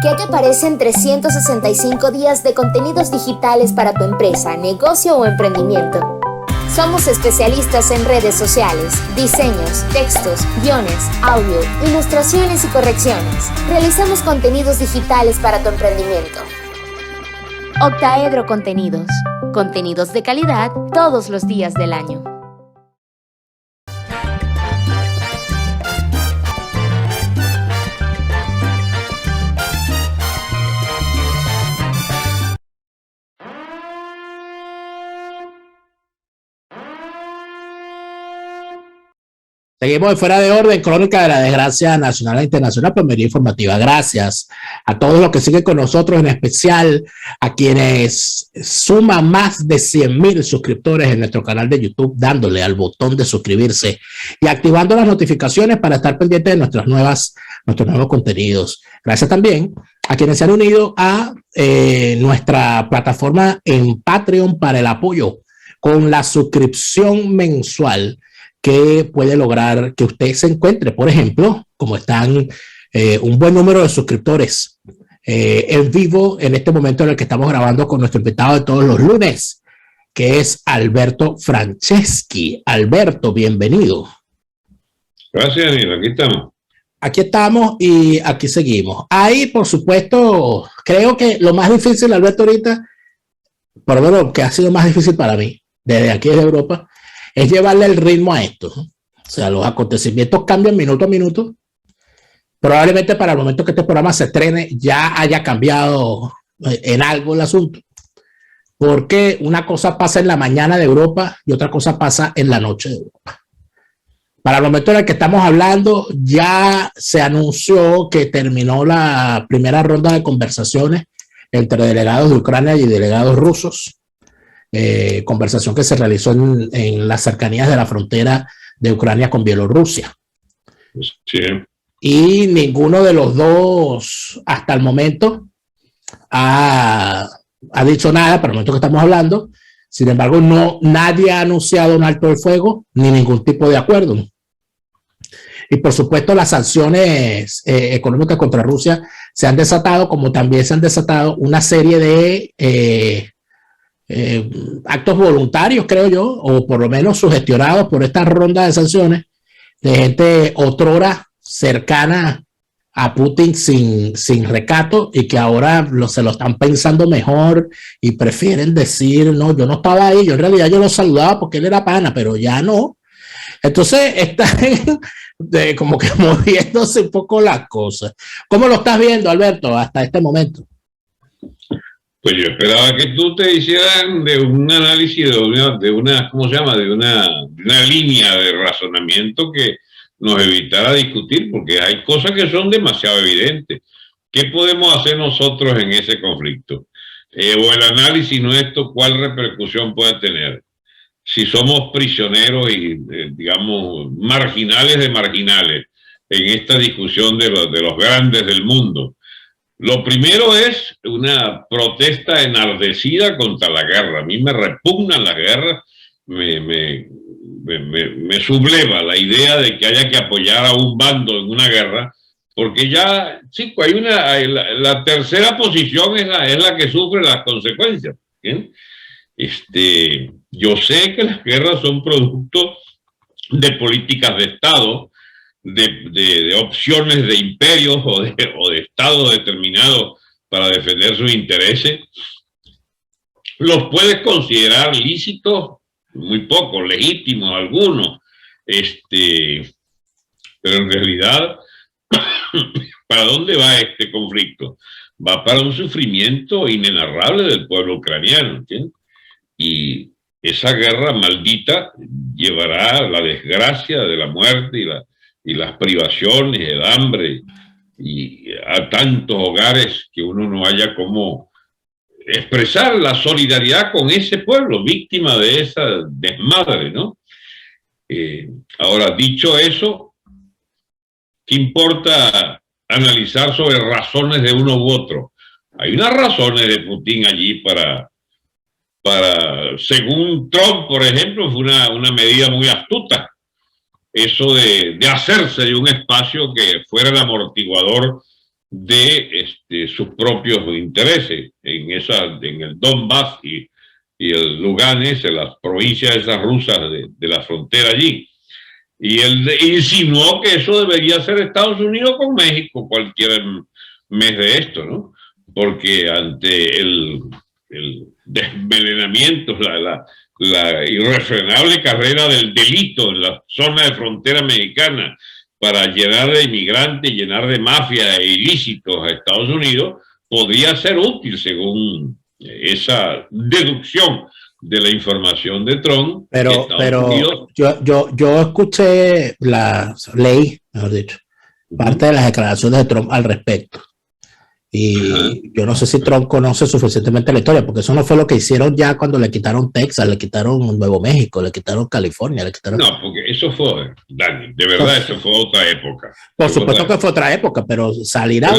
¿Qué te parecen 365 días de contenidos digitales para tu empresa, negocio o emprendimiento? Somos especialistas en redes sociales, diseños, textos, guiones, audio, ilustraciones y correcciones. Realizamos contenidos digitales para tu emprendimiento. Octaedro Contenidos. Contenidos de calidad todos los días del año. Seguimos en Fuera de Orden, crónica de la desgracia nacional e internacional por medida informativa. Gracias a todos los que siguen con nosotros, en especial a quienes suman más de 100,000 suscriptores en nuestro canal de YouTube, dándole al botón de suscribirse y activando las notificaciones para estar pendientes de nuestros nuevos contenidos. Gracias también a quienes se han unido a nuestra plataforma en Patreon para el apoyo con la suscripción mensual que puede lograr que usted se encuentre, por ejemplo, como están un buen número de suscriptores en vivo en este momento en el que estamos grabando con nuestro invitado de todos los lunes, que es Alberto Franceschi. Alberto, bienvenido. Gracias, Danilo, aquí estamos. Aquí estamos y aquí seguimos. Ahí, por supuesto, creo que lo más difícil, Alberto, ahorita, por lo menos que ha sido más difícil para mí, desde aquí de Europa, es llevarle el ritmo a esto. O sea, los acontecimientos cambian minuto a minuto. Probablemente para el momento que este programa se estrene ya haya cambiado en algo el asunto. Porque una cosa pasa en la mañana de Europa y otra cosa pasa en la noche de Europa. Para el momento en el que estamos hablando, ya se anunció que terminó la primera ronda de conversaciones entre delegados de Ucrania y delegados rusos. Conversación que se realizó en las cercanías de la frontera de Ucrania con Bielorrusia. Sí. Y ninguno de los dos hasta el momento ha dicho nada para el momento que estamos hablando. Sin embargo, nadie ha anunciado un alto el fuego ni ningún tipo de acuerdo. Y por supuesto las sanciones económicas contra Rusia se han desatado, como también se han desatado una serie de actos voluntarios, creo yo, o por lo menos sugestionados por esta ronda de sanciones de gente otrora cercana a Putin sin recato y que ahora se lo están pensando mejor y prefieren decir, no, yo no estaba ahí, yo en realidad yo lo saludaba porque él era pana, pero ya no. Entonces están como que moviéndose un poco las cosas. ¿Cómo lo estás viendo, Alberto, hasta este momento? Pues yo esperaba que tú te hicieras de un análisis de una ¿cómo se llama? De una línea de razonamiento que nos evitara discutir, porque hay cosas que son demasiado evidentes. ¿Qué podemos hacer nosotros en ese conflicto? O el análisis nuestro, ¿cuál repercusión puede tener? Si somos prisioneros y, digamos, marginales de marginales en esta discusión de los grandes del mundo. Lo primero es una protesta enardecida contra la guerra. A mí me repugnan las guerras, me subleva la idea de que haya que apoyar a un bando en una guerra, porque ya, chico, hay la tercera posición es la que sufre las consecuencias. ¿Bien? Yo sé que las guerras son producto de políticas de Estado, de opciones de imperios o de estados determinados para defender sus intereses. Los puedes considerar lícitos, muy pocos, legítimos algunos, pero en realidad, ¿para dónde va este conflicto? Va para un sufrimiento inenarrable del pueblo ucraniano, ¿entiendes? Y esa guerra maldita llevará a la desgracia de la muerte y las privaciones, el hambre, y a tantos hogares que uno no haya cómo expresar la solidaridad con ese pueblo, víctima de esa desmadre, ¿no? Ahora, dicho eso, ¿qué importa analizar sobre razones de uno u otro? Hay unas razones de Putin allí para según Trump, por ejemplo, fue una medida muy astuta. Eso de hacerse de un espacio que fuera el amortiguador de sus propios intereses en el Donbass y el Lugansk, en las provincias esas rusas de la frontera allí. Y él insinuó que eso debería ser Estados Unidos con México cualquier mes de esto, ¿no? Porque ante el desvenenamiento, la irrefrenable carrera del delito en la zona de frontera mexicana para llenar de inmigrantes, llenar de mafia e ilícitos a Estados Unidos, podría ser útil según esa deducción de la información de Trump. Pero yo escuché leí, mejor dicho, parte de las declaraciones de Trump al respecto. Y yo no sé si Trump conoce suficientemente la historia, porque eso no fue lo que hicieron ya cuando le quitaron Texas, le quitaron Nuevo México, le quitaron California, le quitaron... No, porque eso fue, Dani, de verdad, eso fue otra época. Por supuesto que fue otra época, pero salirá...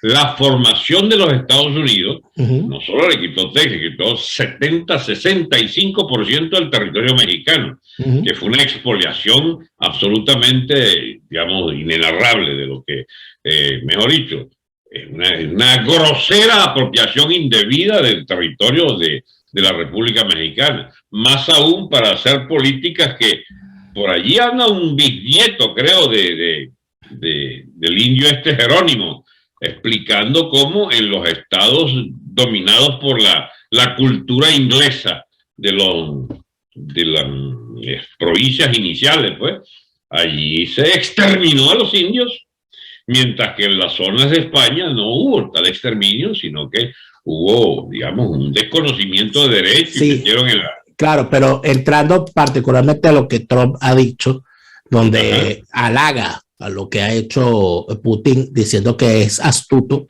La formación de los Estados Unidos no solo le quitó Texas, le quitó 65% del territorio mexicano, que fue una expoliación absolutamente, digamos, inenarrable de lo que, mejor dicho, una grosera apropiación indebida del territorio de la República Mexicana. Más aún para hacer políticas que por allí anda un bisnieto, creo, del indio Jerónimo, explicando cómo en los estados dominados por la cultura inglesa de las provincias iniciales, pues, allí se exterminó a los indios, mientras que en las zonas de España no hubo tal exterminio, sino que hubo, digamos, un desconocimiento de derechos. Sí, claro, pero entrando particularmente a lo que Trump ha dicho, donde halaga a lo que ha hecho Putin diciendo que es astuto,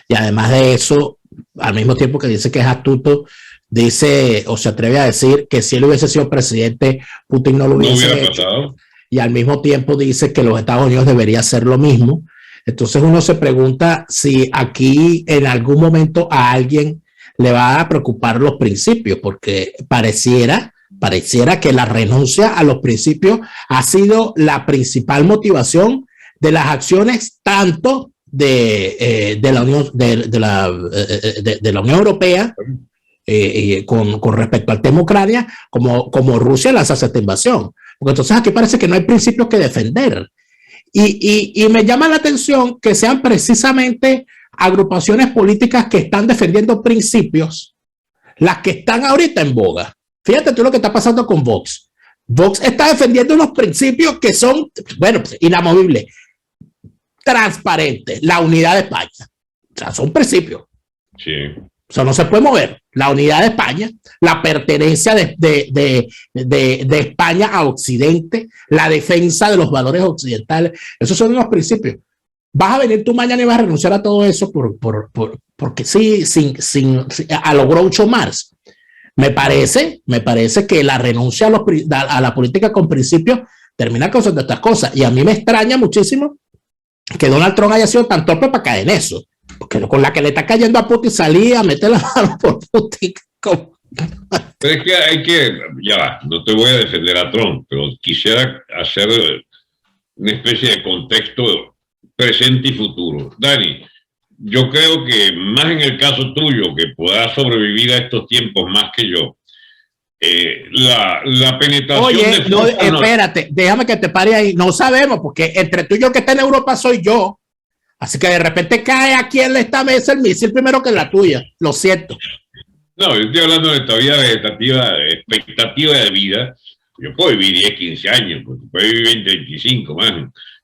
y además de eso, al mismo tiempo que dice que es astuto, dice o se atreve a decir que si él hubiese sido presidente, Putin no lo hubiera hecho pasado. Y al mismo tiempo dice que los Estados Unidos debería hacer lo mismo. Entonces uno se pregunta si aquí en algún momento a alguien le va a preocupar los principios, porque pareciera que la renuncia a los principios ha sido la principal motivación de las acciones tanto de la Unión Europea con respecto al tema Ucrania, como Rusia las hace esta invasión. Porque entonces aquí parece que no hay principios que defender. Y me llama la atención que sean precisamente agrupaciones políticas que están defendiendo principios las que están ahorita en boga. Fíjate tú lo que está pasando con Vox. Vox está defendiendo unos principios que son, bueno, inamovibles, transparentes, la unidad de España. O sea, son principios. Sí. O sea, no se puede mover. La unidad de España, la pertenencia de España a Occidente, la defensa de los valores occidentales. Esos son los principios. Vas a venir tú mañana y vas a renunciar a todo eso porque sí, a lo Groucho Marx. Me parece que la renuncia a la política con principios termina causando estas cosas. Y a mí me extraña muchísimo que Donald Trump haya sido tan torpe para caer en eso. Porque con la que le está cayendo a Putin salía a meter la mano por Putin. Pero es que, ya va, no te voy a defender a Trump, pero quisiera hacer una especie de contexto presente y futuro. Dani, yo creo que más en el caso tuyo, que puedas sobrevivir a estos tiempos más que yo, la penetración... Oye, no, espérate, déjame que te pare ahí. No sabemos, porque entre tú y yo que está en Europa soy yo. Así que de repente cae aquí en esta mesa el misil primero que la tuya. Lo siento. No, yo estoy hablando de esta vida vegetativa, expectativa de vida. Yo puedo vivir 10, 15 años, puedo vivir 20, 25 más,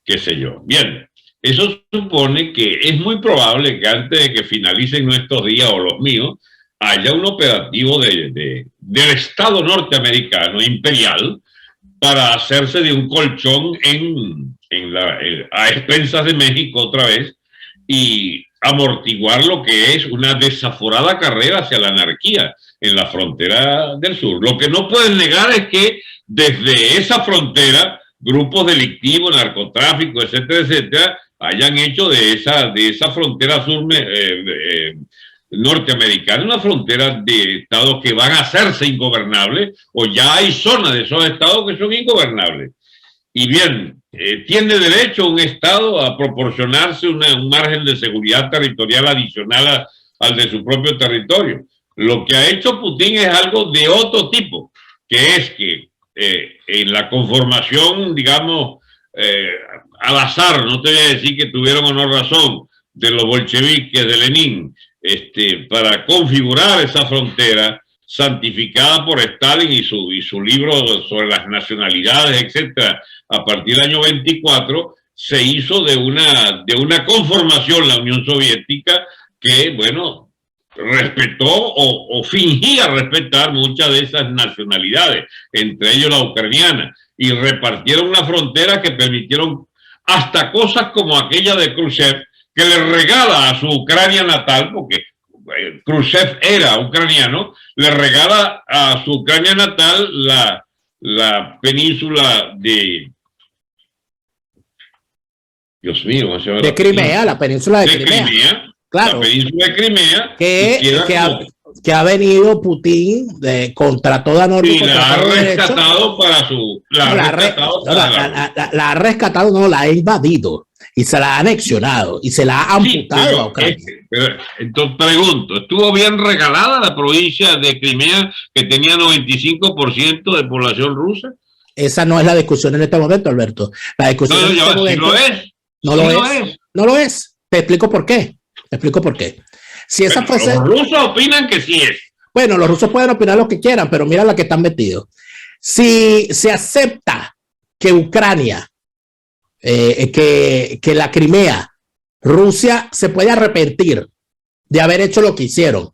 qué sé yo. Bien, eso supone que es muy probable que antes de que finalicen nuestros días o los míos, haya un operativo del Estado norteamericano imperial para hacerse de un colchón a expensas de México otra vez y amortiguar lo que es una desaforada carrera hacia la anarquía en la frontera del sur. Lo que no pueden negar es que desde esa frontera grupos delictivos, narcotráfico, etcétera, etcétera, hayan hecho de esa frontera sur norteamericana una frontera de estados que van a hacerse ingobernables, o ya hay zonas de esos estados que son ingobernables. Y bien, ¿tiene derecho un Estado a proporcionarse un margen de seguridad territorial adicional al de su propio territorio? Lo que ha hecho Putin es algo de otro tipo, que es que en la conformación, digamos, al azar, no te voy a decir que tuvieron o no razón, de los bolcheviques, de Lenin, para configurar esa frontera santificada por Stalin y su libro sobre las nacionalidades, etcétera, a partir del año 24, se hizo de una conformación la Unión Soviética que, bueno, respetó o fingía respetar muchas de esas nacionalidades, entre ellos la ucraniana, y repartieron una frontera que permitieron hasta cosas como aquella de Khrushchev, que le regala a su Ucrania natal, porque Khrushchev era ucraniano, le regala a su Ucrania natal la península de... Dios mío, ¿cómo se llama? De Crimea, la península de Crimea. Claro. La península de Crimea. Que ha venido Putin contra toda norma. Y la ha rescatado para su... La ha rescatado, no, la ha invadido. Y se la ha anexionado. Y se la ha amputado a Ucrania. Entonces pregunto, ¿estuvo bien regalada la provincia de Crimea que tenía 95% de población rusa? Esa no es la discusión en este momento, Alberto. La discusión en este momento... No lo es. Te explico por qué. Si esa fuese... Los rusos opinan que sí es. Bueno, los rusos pueden opinar lo que quieran, pero mira la que están metidos. Si se acepta que Ucrania, que la Crimea, Rusia se puede arrepentir de haber hecho lo que hicieron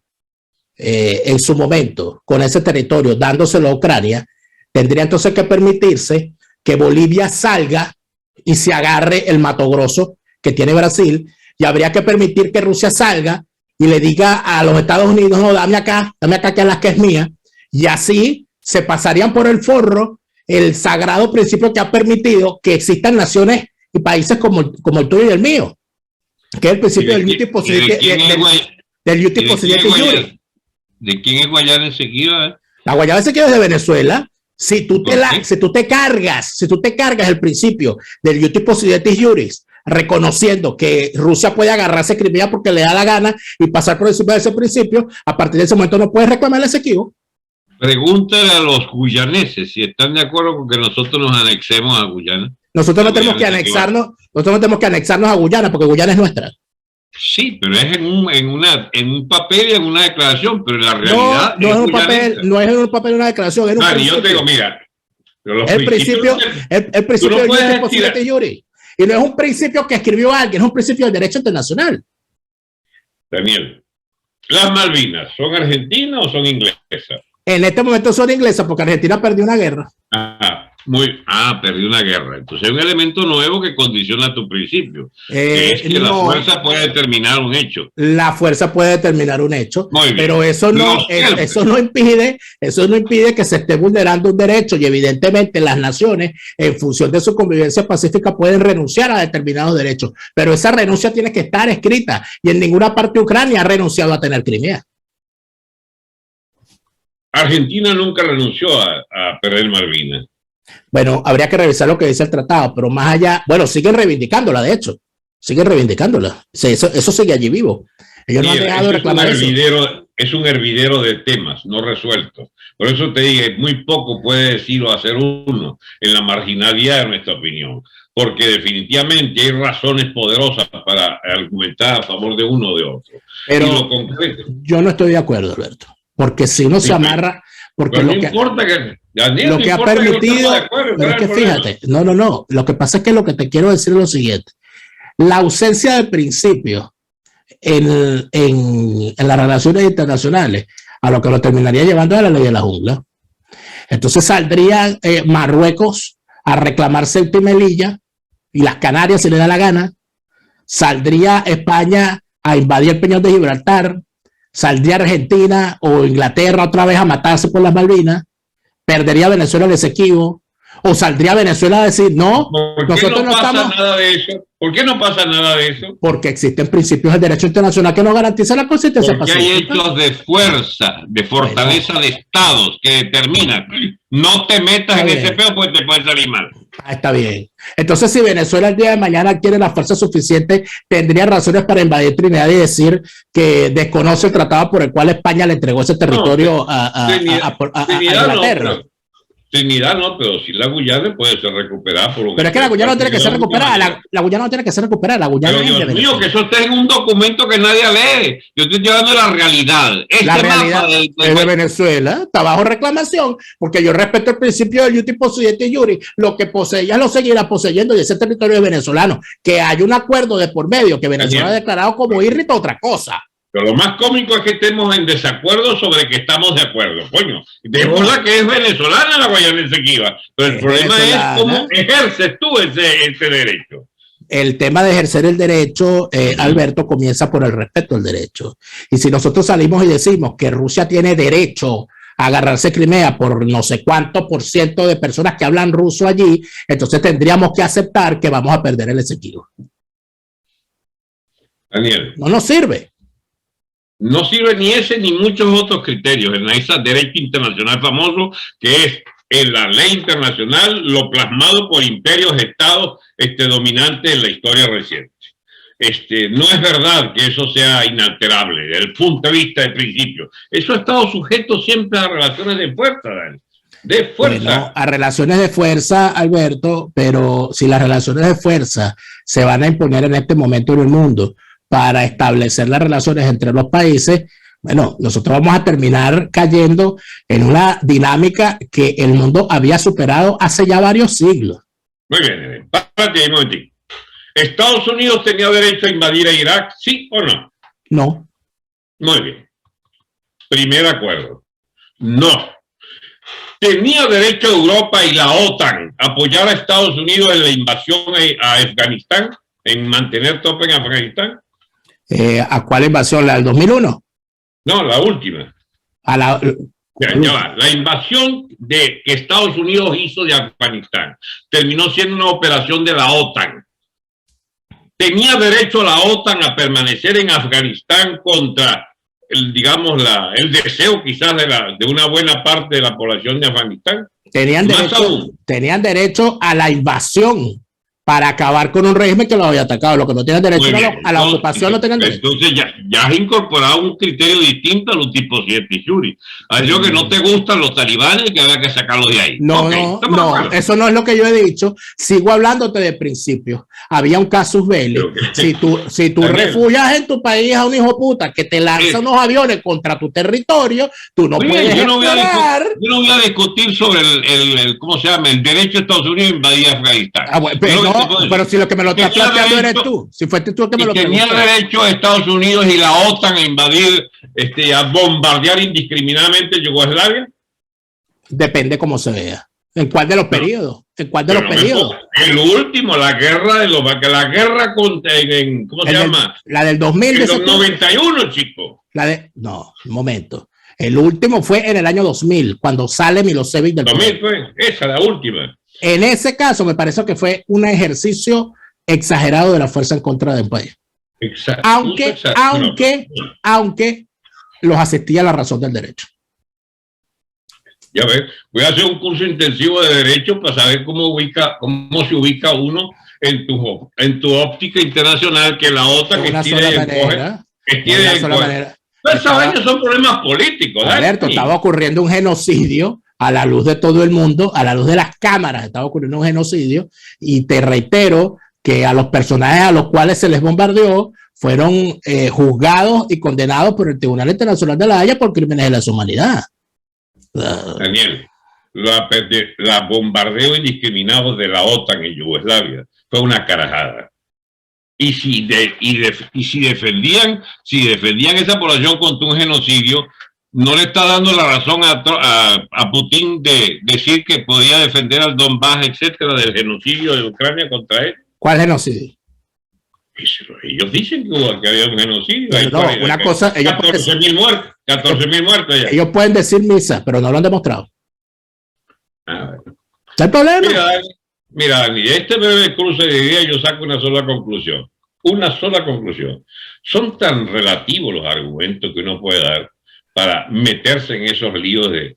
en su momento con ese territorio, dándoselo a Ucrania, tendría entonces que permitirse que Bolivia salga y se agarre el Mato Grosso que tiene Brasil, y habría que permitir que Rusia salga y le diga a los Estados Unidos, no, dame acá que es la que es mía, y así se pasarían por el forro el sagrado principio que ha permitido que existan naciones y países como el tuyo y el mío, que es el principio del Duty Possibility Juris. ¿De quién es Guayana Esequiba? La Guayana Esequiba es de Venezuela. Si tú te cargas el principio del Duty Possibility Juris, reconociendo que Rusia puede agarrarse Crimea porque le da la gana y pasar por encima de ese principio, a partir de ese momento no puedes reclamar ese equipo. Pregúntale a los guyaneses si están de acuerdo con que nosotros nos anexemos a Guyana. Nosotros no tenemos que anexarnos a Guyana porque Guyana es nuestra. Sí, pero es en un papel y en una declaración, pero en la realidad no es en un papel y una declaración. Yo te digo, mira, el principio del Possibility Juris. Y no es un principio que escribió alguien, es un principio del derecho internacional. Daniel, ¿las Malvinas son argentinas o son inglesas? En este momento son inglesas porque Argentina perdió una guerra. Perdió una guerra. Entonces hay un elemento nuevo que condiciona tu principio. Es que la fuerza puede determinar un hecho. La fuerza puede determinar un hecho, pero eso no impide que se esté vulnerando un derecho, y evidentemente las naciones, en función de su convivencia pacífica, pueden renunciar a determinados derechos, pero esa renuncia tiene que estar escrita, y en ninguna parte de Ucrania ha renunciado a tener Crimea. Argentina nunca renunció a perder Malvinas. Bueno, habría que revisar lo que dice el tratado, pero más allá, bueno, siguen reivindicándola, de hecho, eso sigue allí vivo. Ellos no han dejado de reclamar eso. Es un hervidero de temas no resueltos. Por eso te digo, muy poco puede decir o hacer uno en la marginalidad de nuestra opinión, porque definitivamente hay razones poderosas para argumentar a favor de uno o de otro. Pero yo no estoy de acuerdo, Alberto, porque si uno se amarra... Porque lo que ha permitido, pero es que fíjate, no, lo que pasa es que lo que te quiero decir es lo siguiente: la ausencia de principios en las relaciones internacionales a lo que lo terminaría llevando a la ley de la jungla. Entonces saldría Marruecos a reclamar Ceuta y Melilla y las Canarias si le da la gana, saldría España a invadir el Peñón de Gibraltar, saldría Argentina o Inglaterra otra vez a matarse por las Malvinas, perdería Venezuela el Esequibo, o saldría Venezuela a decir, no, nosotros no estamos... ¿Por qué no pasa nada de eso? Porque existen principios del derecho internacional que no garantizan la consistencia pacífica. Porque hay hechos de fuerza, de fortaleza de estados que determinan, no te metas en ese peo porque te puede salir mal. Ah, está bien. Entonces, si Venezuela el día de mañana tiene la fuerza suficiente, tendría razones para invadir Trinidad y decir que desconoce el tratado por el cual España le entregó ese territorio a Inglaterra. No, Trinidad no, pero si la Guyana puede ser recuperada por un... Pero es que la Guyana no tiene que ser recuperada, la Guyana no tiene que ser recuperada, la Guyana pero, es de Dios mío, Venezuela. que eso está en un documento que nadie lee. Yo estoy llevando la realidad. La realidad es de Venezuela, está bajo reclamación, porque yo respeto el principio del iuti possidetis iuri, lo que poseía lo seguirá poseyendo y ese territorio es venezolano. Que hay un acuerdo de por medio que Venezuela ha declarado como írrito, otra cosa. Pero lo más cómico es que estemos en desacuerdo sobre que estamos de acuerdo. Coño, démosla que es venezolana la Guayana Esequiba. Pero el problema es cómo ejerces tú ese derecho. El tema de ejercer el derecho, Alberto, comienza por el respeto al derecho. Y si nosotros salimos y decimos que Rusia tiene derecho a agarrarse Crimea por no sé cuánto por ciento de personas que hablan ruso allí, entonces tendríamos que aceptar que vamos a perder el Esequibo. Daniel. No nos sirve. No sirve ni ese ni muchos otros criterios en ese derecho internacional famoso que es en la ley internacional lo plasmado por imperios, estados dominantes en la historia reciente. No es verdad que eso sea inalterable desde el punto de vista del principio. Eso ha estado sujeto siempre a relaciones de fuerza, Dani. De fuerza. Bueno, a relaciones de fuerza, Alberto, pero si las relaciones de fuerza se van a imponer en este momento en el mundo para establecer las relaciones entre los países, bueno, nosotros vamos a terminar cayendo en una dinámica que el mundo había superado hace ya varios siglos. Muy bien, párate un momentito. ¿Estados Unidos tenía derecho a invadir a Irak, sí o no? No. Muy bien. Primer acuerdo. No. ¿Tenía derecho Europa y la OTAN a apoyar a Estados Unidos en la invasión a Afganistán, en mantener tope en Afganistán? ¿A cuál invasión? ¿La del 2001? No, la última. La invasión que Estados Unidos hizo de Afganistán terminó siendo una operación de la OTAN. ¿Tenía derecho la OTAN a permanecer en Afganistán contra, el deseo quizás de una buena parte de la población de Afganistán? Tenían derecho a la invasión para acabar con un régimen que los había atacado. Lo que no tienen derecho a la ocupación no tenían derecho. Entonces ya has incorporado un criterio distinto a los tipos 7 y Shuri. Ha dicho que no te gustan los talibanes y que había que sacarlos de ahí. No, eso no es lo que yo he dicho. Sigo hablándote de principios. Había un casus belli. Si tú refugias en tu país a un hijo puta que te lanza unos aviones contra tu territorio, tú no puedes yo no voy a discutir sobre ¿cómo se llama? El derecho de Estados Unidos a invadir Afganistán. Pero si lo que me lo estás planteando eres tú. Si fuiste tú el que me lo tenía derecho a Estados Unidos y la OTAN a invadir, a bombardear indiscriminadamente Yugoslavia. Depende cómo se vea. ¿En cuál de los periodos? ¿En cuál de los periodos? El último, la guerra contra, ¿cómo se llama? La del 2000. En los 91, chico. No, un momento. El último fue en el año 2000, cuando sale Milosevic del 2000 fue esa, la última. En ese caso me parece que fue un ejercicio exagerado de la fuerza en contra del país. Exacto. Aunque los asistía a la razón del derecho. Ya ves, voy a hacer un curso intensivo de derecho para saber cómo se ubica uno en tu óptica internacional, que la OTAN que tiene Esos son problemas políticos. Alberto, estaba ocurriendo un genocidio a la luz de todo el mundo, a la luz de las cámaras, estaba ocurriendo un genocidio, y te reitero que a los personajes a los cuales se les bombardeó fueron juzgados y condenados por el Tribunal Internacional de la Haya por crímenes de lesa humanidad. Daniel, la bombardeo indiscriminado de la OTAN en Yugoslavia fue una carajada. Y si defendían esa población contra un genocidio, no le está dando la razón a Putin de decir que podía defender al Donbass, etcétera, del genocidio de Ucrania contra él. ¿Cuál genocidio? Ellos dicen que había un genocidio. Una cosa, 14.000 muertos. 14.000 muertos ya. Ellos pueden decir misa, pero no lo han demostrado. ¿Está el problema? Mira, Dani, este breve cruce de ideas yo saco una sola conclusión. Una sola conclusión. Son tan relativos los argumentos que uno puede dar para meterse en esos líos de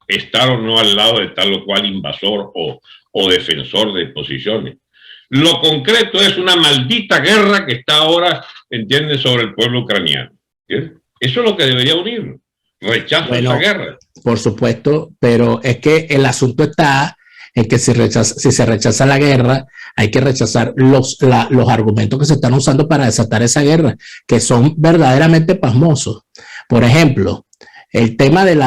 estar o no al lado de tal o cual invasor o defensor de posiciones. Lo concreto es una maldita guerra que está ahora, ¿entiendes?, sobre el pueblo ucraniano. ¿Entiendes? Eso es lo que debería unir. Rechazo a esa guerra. Por supuesto, pero es que el asunto está en que si se rechaza la guerra, hay que rechazar los argumentos que se están usando para desatar esa guerra, que son verdaderamente pasmosos. Por ejemplo, el tema del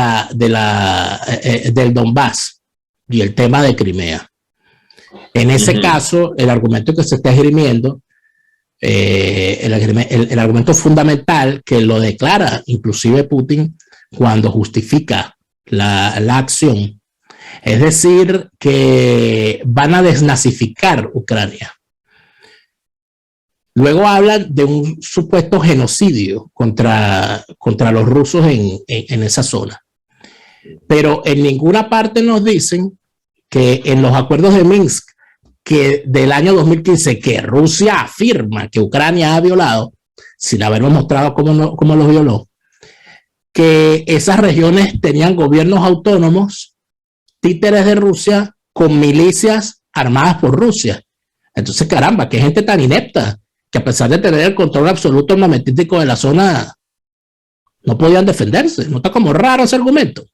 Donbass y el tema de Crimea. En ese caso, el argumento que se está esgrimiendo, el argumento fundamental que lo declara inclusive Putin cuando justifica la acción, es decir, que van a desnazificar Ucrania. Luego hablan de un supuesto genocidio contra los rusos en esa zona. Pero en ninguna parte nos dicen que en los acuerdos de Minsk que del año 2015, que Rusia afirma que Ucrania ha violado, sin habernos mostrado cómo los violó, que esas regiones tenían gobiernos autónomos, títeres de Rusia, con milicias armadas por Rusia. Entonces, caramba, qué gente tan inepta, que a pesar de tener el control absoluto armamentístico de la zona, no podían defenderse. ¿No está como raro ese argumento?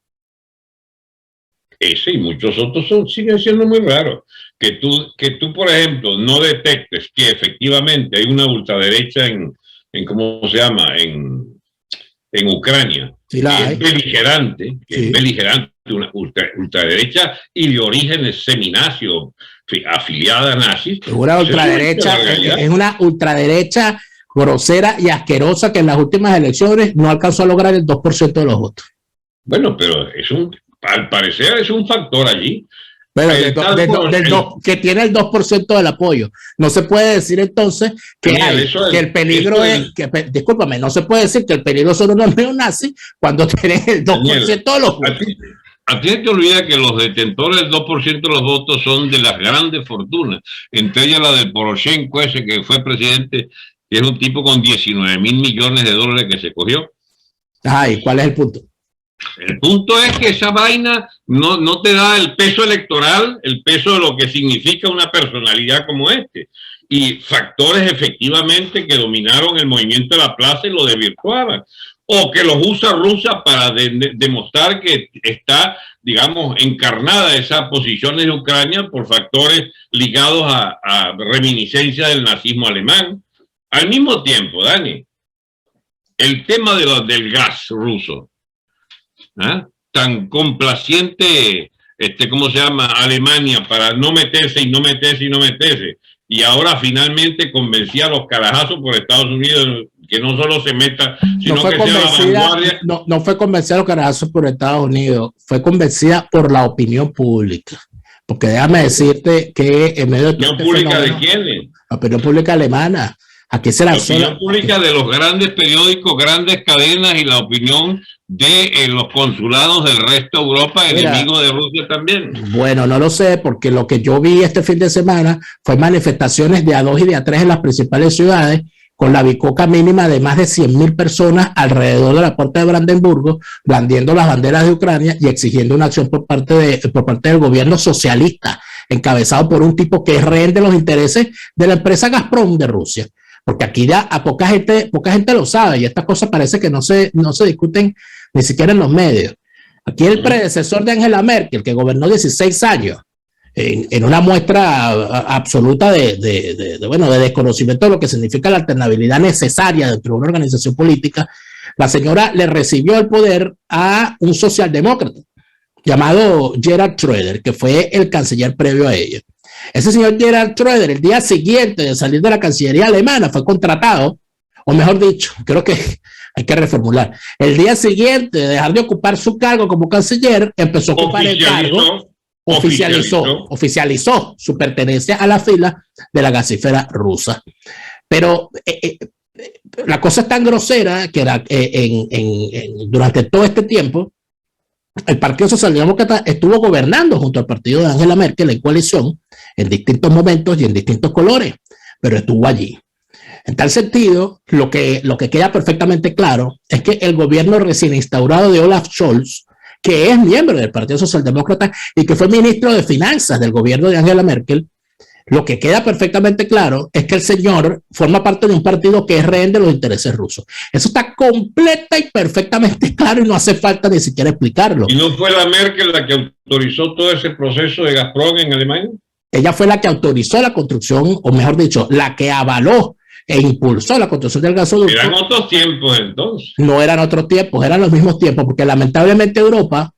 Ese y muchos otros siguen siendo muy raros. Que tú, por ejemplo, no detectes que efectivamente hay una ultraderecha en ¿cómo se llama? En Ucrania. Sí, es beligerante, es beligerante, una ultraderecha y de orígenes seminazio, afiliada a nazis. Una ultraderecha, es una ultraderecha grosera y asquerosa que en las últimas elecciones no alcanzó a lograr el 2% de los votos. Bueno, pero al parecer es un factor allí. Pero que tiene el 2% del apoyo. No se puede decir entonces que el peligro es, discúlpame, no se puede decir que el peligro son unos neonazis cuando tienen el 2% de los votos. A ti te olvida que los detentores del 2% de los votos son de las grandes fortunas, entre ellas la del Poroshenko ese que fue presidente, que es un tipo con 19 mil millones de dólares que se cogió. ¿Y cuál es el punto? El punto es que esa vaina no te da el peso electoral, el peso de lo que significa una personalidad como este. Y factores efectivamente que dominaron el movimiento de la plaza y lo desvirtuaban. O que los usa Rusia para demostrar que está, digamos, encarnada esa posición en Ucrania por factores ligados a reminiscencia del nazismo alemán. Al mismo tiempo, Dani, el tema del gas ruso. Tan complaciente, ¿cómo se llama? Alemania para no meterse y no meterse y no meterse. Y ahora finalmente convencía a los carajazos por Estados Unidos que no solo se meta, sino que sea la vanguardia. No fue convencida a los carajazos por Estados Unidos, fue convencida por la opinión pública. Porque déjame decirte que en medio de ¿La opinión pública de quiénes? La opinión pública alemana. Aquí se la opinión pública de los grandes periódicos, grandes cadenas y la opinión de los consulados del resto de Europa, enemigos de Rusia también. Bueno, no lo sé, porque lo que yo vi este fin de semana fue manifestaciones de A2 y de A3 en las principales ciudades, con la bicoca mínima de más de 100.000 personas alrededor de la puerta de Brandenburgo, blandiendo las banderas de Ucrania y exigiendo una acción por parte del gobierno socialista, encabezado por un tipo que es rehén de los intereses de la empresa Gazprom de Rusia. Porque aquí ya a poca gente lo sabe y estas cosas parece que no se discuten ni siquiera en los medios. Aquí el predecesor de Angela Merkel, que gobernó 16 años, en una muestra absoluta de desconocimiento de lo que significa la alternabilidad necesaria dentro de una organización política, la señora le recibió el poder a un socialdemócrata llamado Gerhard Schröder, que fue el canciller previo a ella. Ese señor Gerhard Schröder, el día siguiente de salir de la Cancillería alemana, fue contratado, o mejor dicho, creo que hay que reformular. El día siguiente de dejar de ocupar su cargo como canciller, empezó a ocupar el cargo, oficializó su pertenencia a la fila de la gasífera rusa. Pero la cosa es tan grosera que durante todo este tiempo, el Partido Socialdemócrata estuvo gobernando junto al partido de Angela Merkel en coalición en distintos momentos y en distintos colores, pero estuvo allí. En tal sentido, lo que queda perfectamente claro es que el gobierno recién instaurado de Olaf Scholz, que es miembro del Partido Socialdemócrata y que fue ministro de Finanzas del gobierno de Angela Merkel, lo que queda perfectamente claro es que el señor forma parte de un partido que es rehén de los intereses rusos. Eso está completa y perfectamente claro y no hace falta ni siquiera explicarlo. ¿Y no fue la Merkel la que autorizó todo ese proceso de Gazprom en Alemania? Ella fue la que autorizó la construcción, o mejor dicho, la que avaló e impulsó la construcción del gasoducto. Eran otros tiempos entonces. No eran otros tiempos, eran los mismos tiempos, porque lamentablemente Europa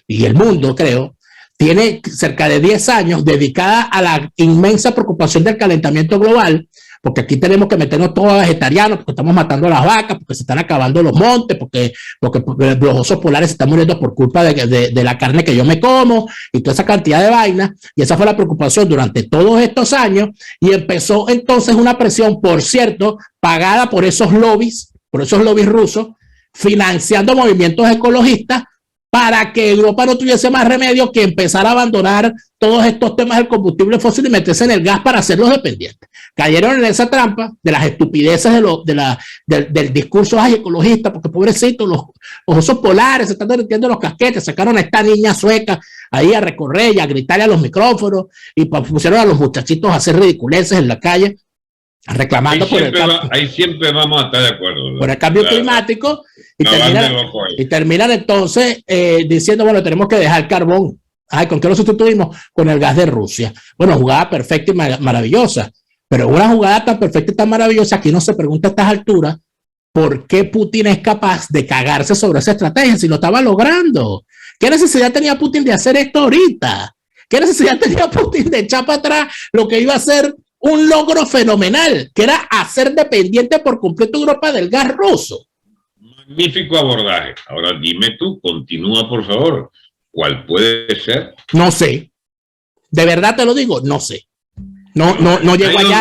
y el mundo, creo, tiene cerca de 10 años dedicada a la inmensa preocupación del calentamiento global, porque aquí tenemos que meternos todos vegetarianos, porque estamos matando a las vacas, porque se están acabando los montes, porque los osos polares se están muriendo por culpa de la carne que yo me como, y toda esa cantidad de vainas, y esa fue la preocupación durante todos estos años, y empezó entonces una presión, por cierto, pagada por esos lobbies rusos, financiando movimientos ecologistas, para que Europa no tuviese más remedio que empezar a abandonar todos estos temas del combustible fósil y meterse en el gas para hacerlos dependientes. Cayeron en esa trampa de las estupideces del discurso ecologista, porque pobrecitos, los osos polares se están derritiendo los casquetes, sacaron a esta niña sueca ahí a recorrer y a gritarle a los micrófonos y pusieron a los muchachitos a hacer ridiculeces en la calle, reclamando ahí siempre vamos a estar de acuerdo, ¿verdad? Por el cambio climático y terminan entonces diciendo, bueno, tenemos que dejar el carbón. Ay, ¿con qué lo sustituimos? Con el gas de Rusia. Bueno, jugada perfecta y maravillosa, pero una jugada tan perfecta y tan maravillosa que uno se pregunta a estas alturas, ¿por qué Putin es capaz de cagarse sobre esa estrategia si lo estaba logrando? ¿Qué necesidad tenía Putin de hacer esto ahorita? ¿Qué necesidad tenía Putin de echar para atrás lo que iba a ser un logro fenomenal, que era hacer dependiente por completo Europa del gas ruso? Magnífico abordaje. Ahora dime tú, continúa por favor. ¿Cuál puede ser? No sé. De verdad te lo digo, no sé. No llego allá.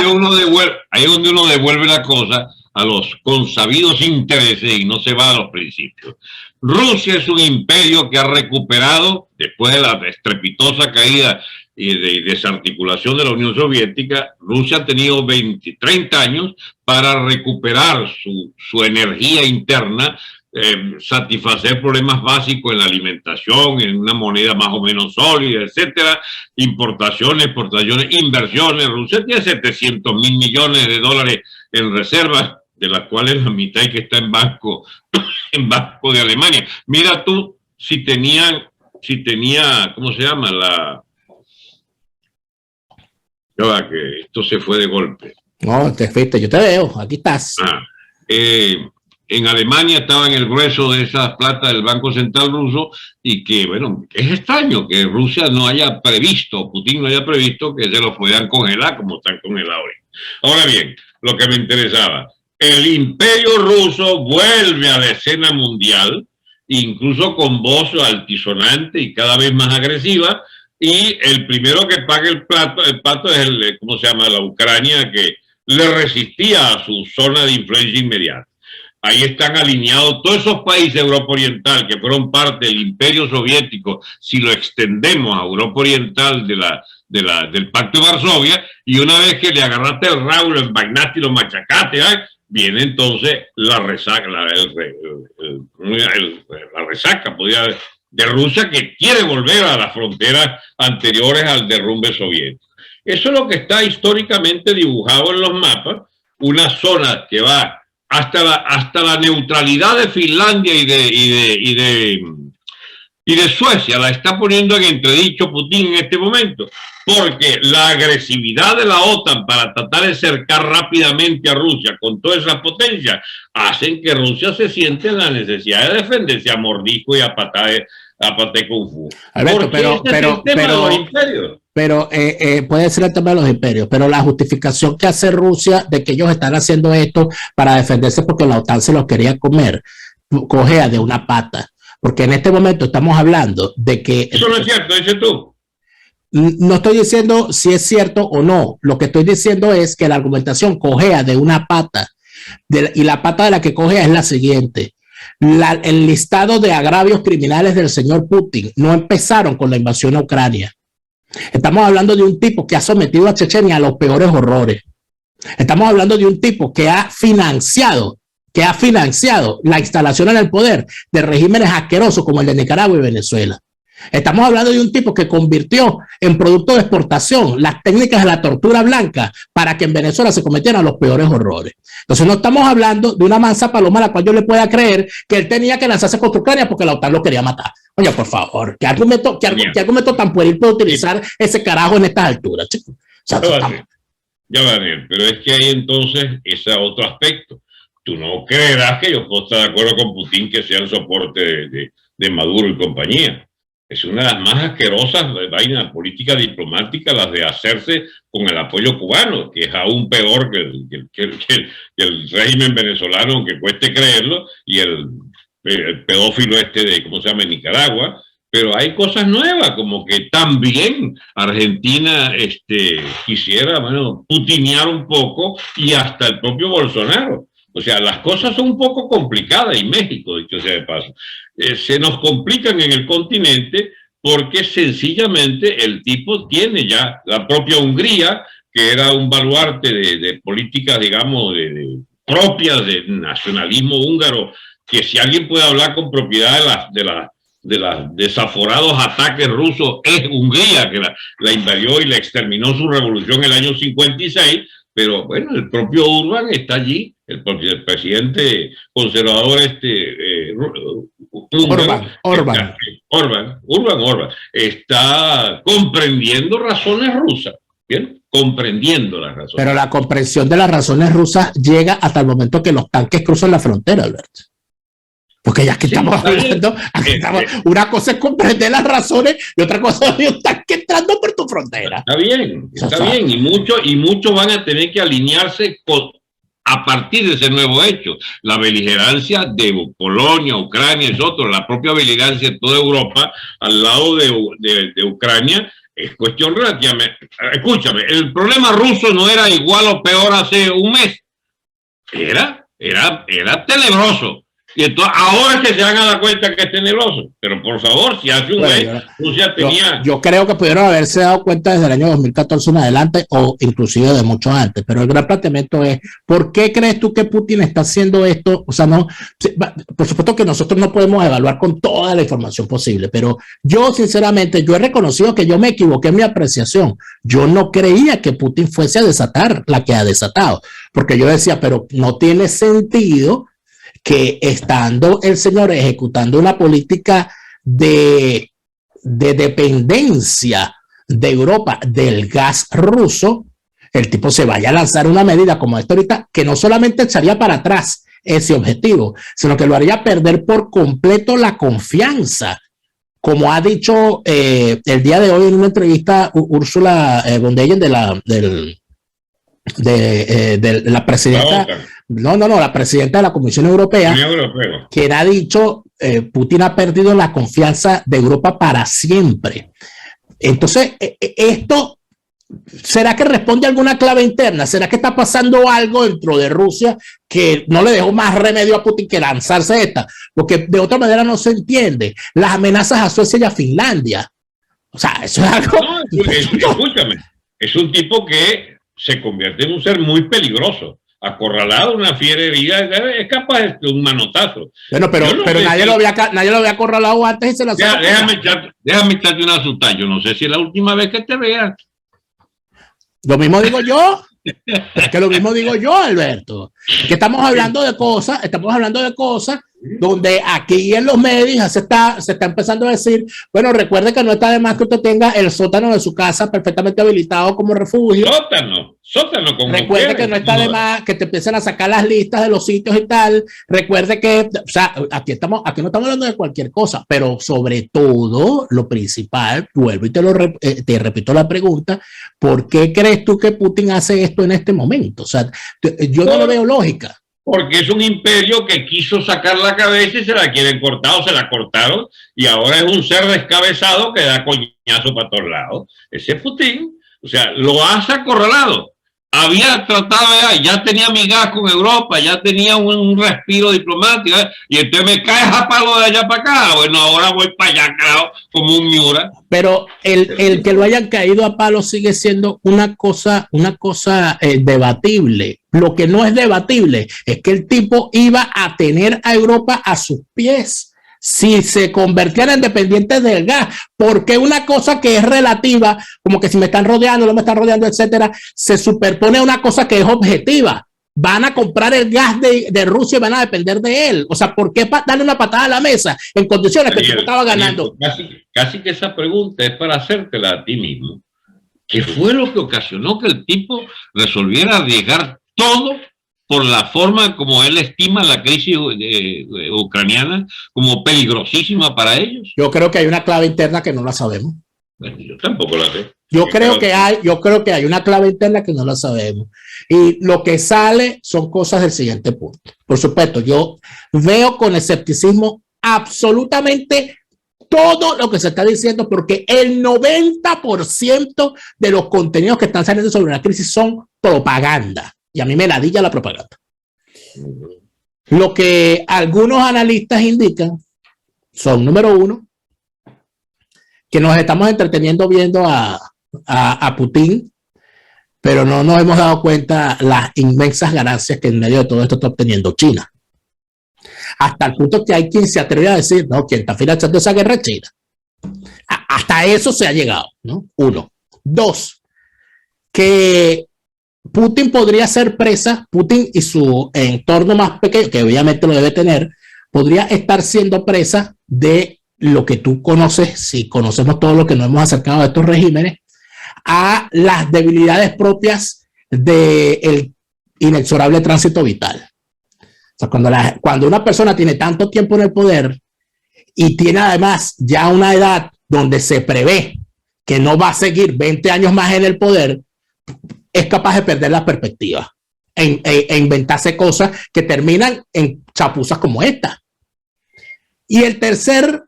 Ahí es donde uno devuelve la cosa a los consabidos intereses y no se va a los principios. Rusia es un imperio que ha recuperado, después de la estrepitosa caída y de desarticulación de la Unión Soviética, Rusia ha tenido 30 años para recuperar su energía interna, satisfacer problemas básicos en la alimentación, en una moneda más o menos sólida, etcétera, importaciones, exportaciones, inversiones. Rusia tiene 700.000 millones de dólares en reservas, de las cuales la mitad que está en banco de Alemania. Mira tú si tenía, ¿cómo se llama? Que esto se fue de golpe. No, te fuiste, yo te veo, aquí estás. En Alemania estaba en el grueso de esas plata del Banco Central ruso, y que, bueno, es extraño que Rusia no haya previsto, Putin no haya previsto que se lo puedan congelar como están congelados hoy. Ahora bien, lo que me interesaba, el imperio ruso vuelve a la escena mundial, incluso con voz altisonante y cada vez más agresiva, y el primero que paga el pato es ¿cómo se llama? La Ucrania, que le resistía a su zona de influencia inmediata. Ahí están alineados todos esos países de Europa Oriental que fueron parte del Imperio Soviético, si lo extendemos a Europa Oriental del Pacto de Varsovia, y una vez que le agarraste el rabo, lo envainaste y lo machacaste, viene entonces la resaca, la resaca de Rusia, que quiere volver a las fronteras anteriores al derrumbe soviético. Eso es lo que está históricamente dibujado en los mapas, una zona que va hasta la neutralidad de Finlandia y de Suecia, la está poniendo en entredicho Putin en este momento, porque la agresividad de la OTAN para tratar de cercar rápidamente a Rusia con todas esas potencias hacen que Rusia se siente en la necesidad de defenderse a mordisco y a paté kung fu. Alberto, pero puede ser el tema de los imperios, pero la justificación que hace Rusia de que ellos están haciendo esto para defenderse porque la OTAN se los quería comer, cojea de una pata, porque en este momento estamos hablando de que... Eso no es cierto, dices tú. No estoy diciendo si es cierto o no, lo que estoy diciendo es que la argumentación cojea de una pata, y la pata de la que cojea es la siguiente. El listado de agravios criminales del señor Putin no empezaron con la invasión a Ucrania. Estamos hablando de un tipo que ha sometido a Chechenia a los peores horrores. Estamos hablando de un tipo que ha financiado que ha financiado la instalación en el poder de regímenes asquerosos como el de Nicaragua y Venezuela. Estamos hablando de un tipo que convirtió en producto de exportación las técnicas de la tortura blanca para que en Venezuela se cometieran los peores horrores. Entonces no estamos hablando de una mansa paloma a la cual yo le pueda creer que él tenía que lanzarse contra Ucrania porque la OTAN lo quería matar. Oye, por favor, ¿qué argumento tan pueril puede utilizar ese carajo en estas alturas, chicos? O sea, ya, Daniel, pero es que hay entonces ese otro aspecto. Tú no creerás que yo puedo estar de acuerdo con Putin que sea el soporte de Maduro y compañía. Es una de las más asquerosas vainas política diplomática, las de hacerse con el apoyo cubano, que es aún peor que el régimen venezolano, aunque cueste creerlo, y el pedófilo de, ¿cómo se llama?, Nicaragua. Pero hay cosas nuevas, como que también Argentina quisiera, bueno, putinear un poco, y hasta el propio Bolsonaro. O sea, las cosas son un poco complicadas, y México, dicho sea de paso, se nos complican en el continente porque sencillamente el tipo tiene ya la propia Hungría, que era un baluarte de políticas, digamos, propias del nacionalismo húngaro, que si alguien puede hablar con propiedad de los desaforados ataques rusos, es Hungría, que la invadió y la exterminó su revolución en el año 56, pero bueno, el propio Orbán está allí, el presidente conservador Orbán está comprendiendo razones rusas, ¿bien? Comprendiendo las razones. Pero la comprensión de las razones rusas llega hasta el momento que los tanques cruzan la frontera, Alberto. Porque ya que sí, estamos hablando, una cosa es comprender las razones y otra cosa es un tanque entrando por tu frontera. Está bien, y muchos van a tener que alinearse a partir de ese nuevo hecho. La beligerancia de Polonia, Ucrania es otro, la propia beligerancia de toda Europa al lado de Ucrania es cuestión relativamente. Escúchame, el problema ruso no era igual o peor hace un mes. Era tenebroso. Y entonces ahora es que se van a dar cuenta que es tenebroso. Pero por favor, si hace un mes Rusia tenía... Yo creo que pudieron haberse dado cuenta desde el año 2014 en adelante o inclusive de mucho antes. Pero el gran planteamiento es, ¿por qué crees tú que Putin está haciendo esto? O sea, no, por supuesto que nosotros no podemos evaluar con toda la información posible, pero yo sinceramente, yo he reconocido que yo me equivoqué en mi apreciación. Yo no creía que Putin fuese a desatar la que ha desatado, porque yo decía, pero no tiene sentido que estando el señor ejecutando una política de dependencia de Europa del gas ruso, el tipo se vaya a lanzar una medida como esta ahorita, que no solamente echaría para atrás ese objetivo, sino que lo haría perder por completo la confianza. Como ha dicho el día de hoy en una entrevista Ursula von der Leyen de la presidenta, la presidenta de la Comisión Europea, quien ha dicho Putin ha perdido la confianza de Europa para siempre. Entonces, esto, ¿será que responde a alguna clave interna? ¿Será que está pasando algo dentro de Rusia que no le dejó más remedio a Putin que lanzarse esta? Porque de otra manera no se entiende. Las amenazas a Suecia y a Finlandia. O sea, eso es algo... Escúchame, es un tipo que se convierte en un ser muy peligroso, acorralado, una fiera herida, es capaz de un manotazo. Bueno, pero nadie lo había acorralado antes y se la déjame echarte una asustada. Yo no sé si es la última vez que te vean. Lo mismo digo yo. Es que lo mismo digo yo, Alberto. Que estamos hablando de cosas donde aquí en los medios se está empezando a decir, bueno, recuerde que no está de más que usted tenga el sótano de su casa perfectamente habilitado como refugio. Sótano como recuerde que no está de más que te empiecen a sacar las listas de los sitios y tal. Recuerde que, o sea, aquí no estamos hablando de cualquier cosa, pero sobre todo lo principal, vuelvo y te repito la pregunta, ¿por qué crees tú que Putin hace esto en este momento? O sea, yo no le veo lógica. Porque es un imperio que quiso sacar la cabeza y se la quieren cortar o se la cortaron, y ahora es un ser descabezado que da coñazo para todos lados. Ese es Putin. O sea, lo has acorralado. había tratado, ya tenía mi gas con Europa, ya tenía un respiro diplomático, y entonces me caes a palo de allá para acá. Bueno, ahora voy para allá, claro, como un Miura. Pero el que lo hayan caído a palo sigue siendo una cosa debatible. Lo que no es debatible es que el tipo iba a tener a Europa a sus pies si se convertían en dependientes del gas, porque una cosa que es relativa, como que si me están rodeando, no me están rodeando, etcétera, se superpone a una cosa que es objetiva. Van a comprar el gas de Rusia y van a depender de él. O sea, ¿por qué darle una patada a la mesa en condiciones que el tipo estaba ganando? Casi que esa pregunta es para hacértela a ti mismo. ¿Qué fue lo que ocasionó que el tipo resolviera arriesgar todo por la forma como él estima la crisis ucraniana como peligrosísima para ellos? Yo creo que hay una clave interna que no la sabemos. Bueno, yo tampoco la sé. Yo creo que hay una clave interna que no la sabemos. Y lo que sale son cosas del siguiente punto. Por supuesto, yo veo con escepticismo absolutamente todo lo que se está diciendo, porque el 90% de los contenidos que están saliendo sobre la crisis son propaganda. Y a mí me ladilla la propaganda. Lo que algunos analistas indican son, número uno, que nos estamos entreteniendo viendo a Putin, pero no nos hemos dado cuenta las inmensas ganancias que en medio de todo esto está obteniendo China. Hasta el punto que hay quien se atreve a decir, no, quien está financiando esa guerra es China. Hasta eso se ha llegado, ¿no? Uno. Dos, que Putin podría ser presa, Putin y su entorno más pequeño, que obviamente lo debe tener, podría estar siendo presa de lo que tú conoces, si conocemos todo lo que nos hemos acercado a estos regímenes, a las debilidades propias del inexorable tránsito vital. O sea, cuando una persona tiene tanto tiempo en el poder y tiene además ya una edad donde se prevé que no va a seguir 20 años más en el poder, es capaz de perder la perspectiva e inventarse cosas que terminan en chapuzas como esta. Y el tercer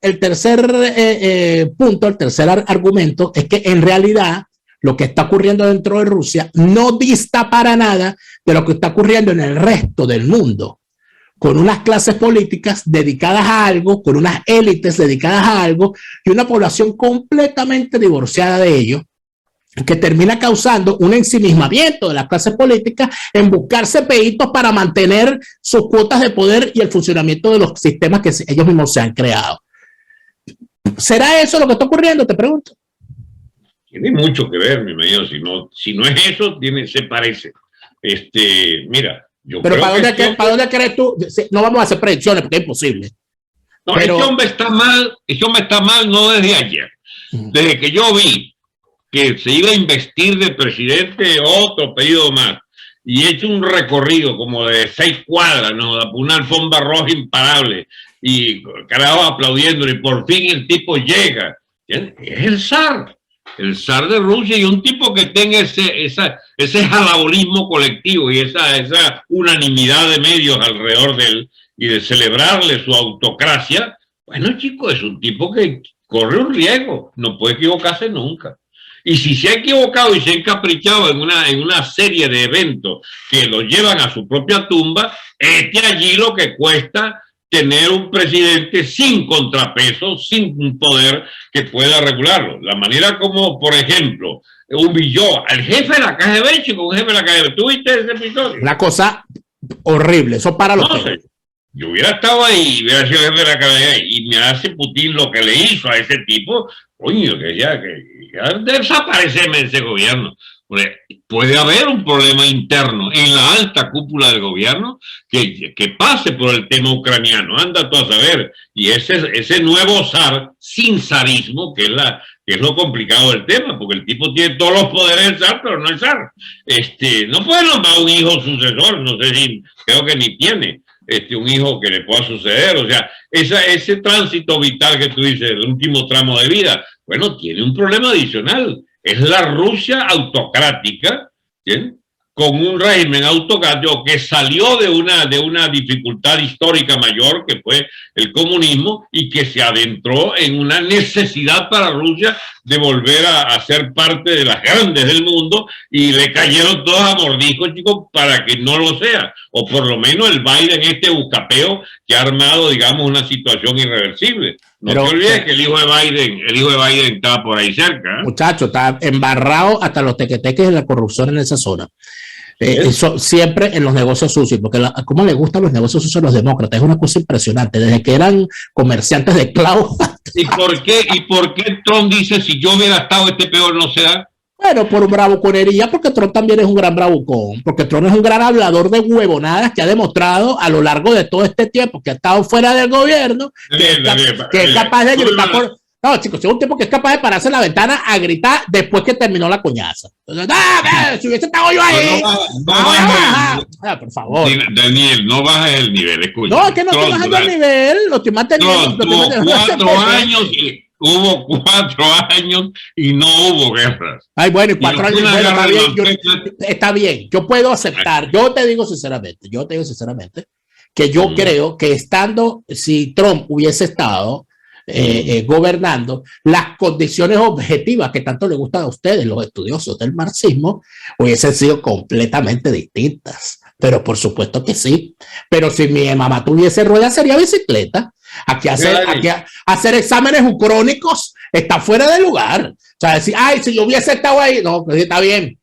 punto, el tercer argumento es que en realidad lo que está ocurriendo dentro de Rusia no dista para nada de lo que está ocurriendo en el resto del mundo, con unas clases políticas dedicadas a algo, con unas élites dedicadas a algo y una población completamente divorciada de ello, que termina causando un ensimismamiento de las clases políticas en buscarse peitos para mantener sus cuotas de poder y el funcionamiento de los sistemas que ellos mismos se han creado. ¿Será eso lo que está ocurriendo? Te pregunto. Tiene mucho que ver, mi amigo. Si no es eso, se parece. Mira, yo pero creo ¿para dónde crees tú? No vamos a hacer predicciones porque es imposible. No, pero este hombre está mal no desde ayer. Desde que yo vi que se iba a investir de presidente otro periodo más, y he hecho un recorrido como de 6 cuadras, ¿no? Una alfombra roja imparable, y carajo aplaudiendo, y por fin el tipo llega. Es el zar de Rusia, y un tipo que tenga ese jalabolismo colectivo y esa unanimidad de medios alrededor de él, y de celebrarle su autocracia. Bueno, chico, es un tipo que corre un riesgo, no puede equivocarse nunca. Y si se ha equivocado y se ha encaprichado en una serie de eventos que lo llevan a su propia tumba, allí lo que cuesta tener un presidente sin contrapeso, sin un poder que pueda regularlo. La manera como, por ejemplo, humilló al jefe de la KGB, chico, un jefe de la KGB. ¿Tú viste ese episodio? Una cosa horrible, eso para los pelos. Yo hubiera estado ahí, hubiera sido jefe de la KGB, y me hace Putin lo que le hizo a ese tipo, coño, que ya desaparecerme de ese gobierno. Puede haber un problema interno en la alta cúpula del gobierno que pase por el tema ucraniano, anda tú a saber. Y ese nuevo zar sin zarismo, que es lo complicado del tema, porque el tipo tiene todos los poderes del zar, pero no es zar. No puede nombrar un hijo sucesor, no sé si, creo que ni tiene un hijo que le pueda suceder. O sea, ese tránsito vital que tú dices, el último tramo de vida, bueno, tiene un problema adicional. Es la Rusia autocrática, ¿bien? con un régimen autoritario que salió de una dificultad histórica mayor, que fue el comunismo, y que se adentró en una necesidad para Rusia de volver a ser parte de las grandes del mundo, y le cayeron todos a mordiscos, chicos, para que no lo sea, o por lo menos el Biden, este buscapeo que ha armado, digamos, una situación irreversible. No te olvides que el hijo de Biden estaba por ahí cerca. Muchacho, está embarrado hasta los tequeteques de la corrupción en esa zona. Eso siempre en los negocios sucios, porque cómo les gustan los negocios sucios a los demócratas, es una cosa impresionante, desde que eran comerciantes de esclavos. ¿Y por qué Trump dice, si yo hubiera estado este peor no se da? Bueno, por bravuconería, porque Trump también es un gran bravucón, porque Trump es un gran hablador de huevonadas que ha demostrado a lo largo de todo este tiempo que ha estado fuera del gobierno, que es capaz de gritar por... No, chicos, es un tipo que es capaz de pararse en la ventana a gritar después que terminó la coñaza. Entonces, si hubiese estado yo ahí. Por favor. Daniel, no bajes el nivel, escucha. No, es que no estoy bajando el nivel, lo estoy manteniendo. Hubo 4 años y no hubo guerras. Ay, bueno, y 4 años, bueno, está bien, yo puedo aceptar, yo te digo sinceramente, que yo creo que si Trump hubiese estado gobernando, las condiciones objetivas que tanto le gustan a ustedes, los estudiosos del marxismo, hubiesen sido completamente distintas. Pero por supuesto que sí. Pero si mi mamá tuviese ruedas, sería bicicleta. Aquí hacer exámenes ucrónicos está fuera de lugar. O sea, decir, ay, si yo hubiese estado ahí, no, pues está bien.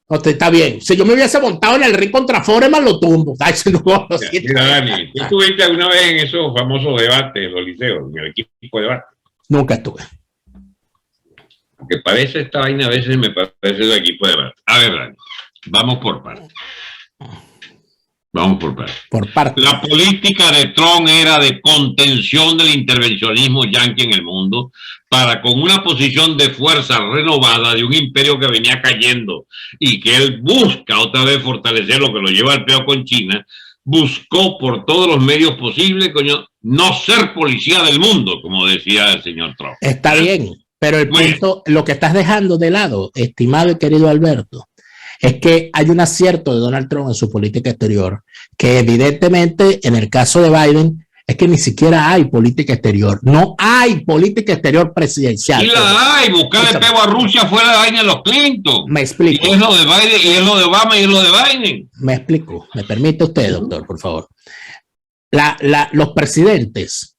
No, está bien. Si yo me hubiese montado en el ring contra Foreman, lo tumbo. Ay, no, mira, Dani, ¿tú estuviste alguna vez en esos famosos debates de los liceos, en el equipo de debate? Nunca estuve. Porque parece esta vaina, a veces me parece el equipo de debate. A ver, Dani, vamos por partes. Por parte. La política de Trump era de contención del intervencionismo yanqui en el mundo, para con una posición de fuerza renovada de un imperio que venía cayendo y que él busca otra vez fortalecer, lo que lo lleva al peo con China, buscó por todos los medios posibles, coño, no ser policía del mundo, como decía el señor Trump. Está bien, pero el punto, lo que estás dejando de lado, estimado y querido Alberto, es que hay un acierto de Donald Trump en su política exterior, que evidentemente en el caso de Biden es que ni siquiera hay política exterior, no hay política exterior presidencial. Sí la hay, buscarle pego a Rusia fuera de vaina de los Clinton. Me explico. Y es lo de Biden, y es lo de Obama, y es lo de Biden. Me explico, me permite usted, doctor, por favor. Los presidentes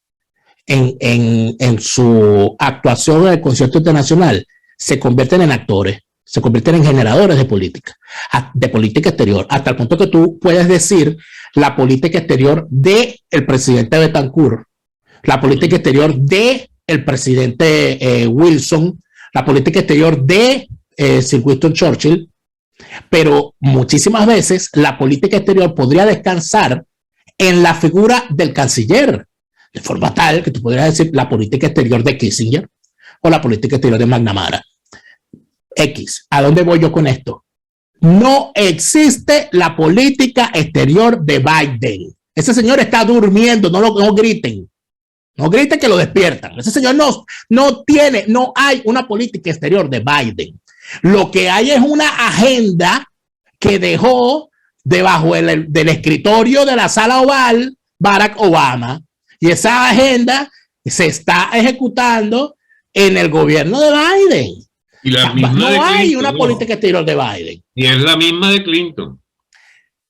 en su actuación en el concierto internacional se convierten en actores, se convierten en generadores de política exterior, hasta el punto que tú puedes decir la política exterior del presidente Betancourt, la política exterior del presidente Wilson, la política exterior de Sir Winston Churchill, pero muchísimas veces la política exterior podría descansar en la figura del canciller, de forma tal que tú podrías decir la política exterior de Kissinger o la política exterior de McNamara. ¿A dónde voy yo con esto? No existe la política exterior de Biden. Ese señor está durmiendo, no griten. No griten que lo despiertan. Ese señor no hay una política exterior de Biden. Lo que hay es una agenda que dejó debajo del escritorio de la sala oval Barack Obama. Y esa agenda se está ejecutando en el gobierno de Biden. Y la misma no de hay Clinton, una política exterior de Biden. Y es la misma de Clinton.